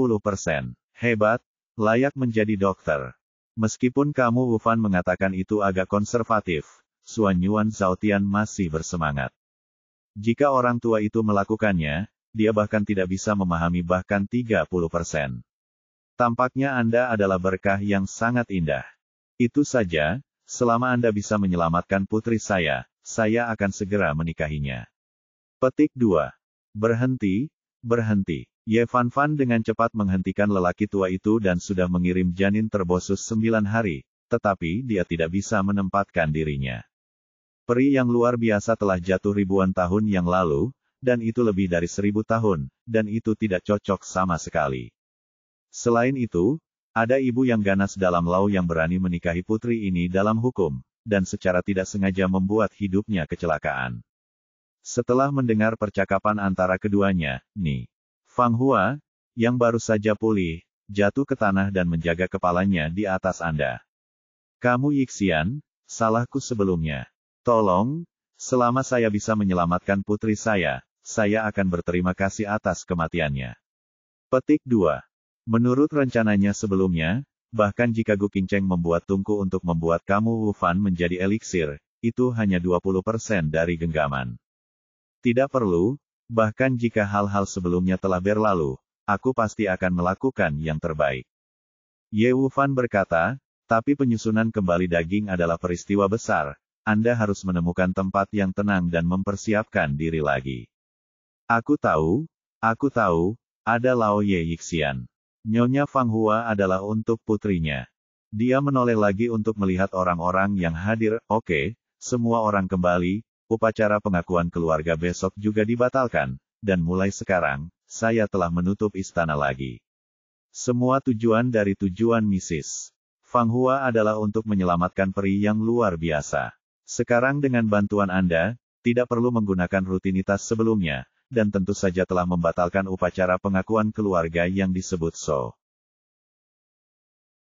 Hebat, layak menjadi dokter. Meskipun kamu Wufan mengatakan itu agak konservatif, Suanyuan Zaotian masih bersemangat. Jika orang tua itu melakukannya, dia bahkan tidak bisa memahami bahkan 30%. Tampaknya Anda adalah berkah yang sangat indah. Itu saja, selama Anda bisa menyelamatkan putri saya akan segera menikahinya. Petik 2. Berhenti, berhenti. Ye Fan Fan dengan cepat menghentikan lelaki tua itu dan sudah mengirim janin terbosus 9 hari, tetapi dia tidak bisa menempatkan dirinya. Peri yang luar biasa telah jatuh ribuan tahun yang lalu, dan itu lebih dari 1000 tahun, dan itu tidak cocok sama sekali. Selain itu, ada ibu yang ganas dalam lau yang berani menikahi putri ini dalam hukum, dan secara tidak sengaja membuat hidupnya kecelakaan. Setelah mendengar percakapan antara keduanya, Fanghua, yang baru saja pulih, jatuh ke tanah dan menjaga kepalanya di atas Anda. Kamu Yixian, salahku sebelumnya. Tolong, selama saya bisa menyelamatkan putri saya akan berterima kasih atas kematiannya. Petik 2. Menurut rencananya sebelumnya, bahkan jika Gu Qingcheng membuat tungku untuk membuat kamu Wufan menjadi eliksir, itu hanya 20% dari genggaman. Tidak perlu. Bahkan jika hal-hal sebelumnya telah berlalu, aku pasti akan melakukan yang terbaik. Ye Wufan berkata, tapi penyusunan kembali daging adalah peristiwa besar, Anda harus menemukan tempat yang tenang dan mempersiapkan diri lagi. Aku tahu, ada Lao Ye Yixian. Nyonya Fanghua adalah untuk putrinya. Dia menoleh lagi untuk melihat orang-orang yang hadir, oke, semua orang kembali. Upacara pengakuan keluarga besok juga dibatalkan, dan mulai sekarang, saya telah menutup istana lagi. Semua tujuan dari tujuan misis Fanghua adalah untuk menyelamatkan peri yang luar biasa. Sekarang dengan bantuan Anda, tidak perlu menggunakan rutinitas sebelumnya, dan tentu saja telah membatalkan upacara pengakuan keluarga yang disebut So.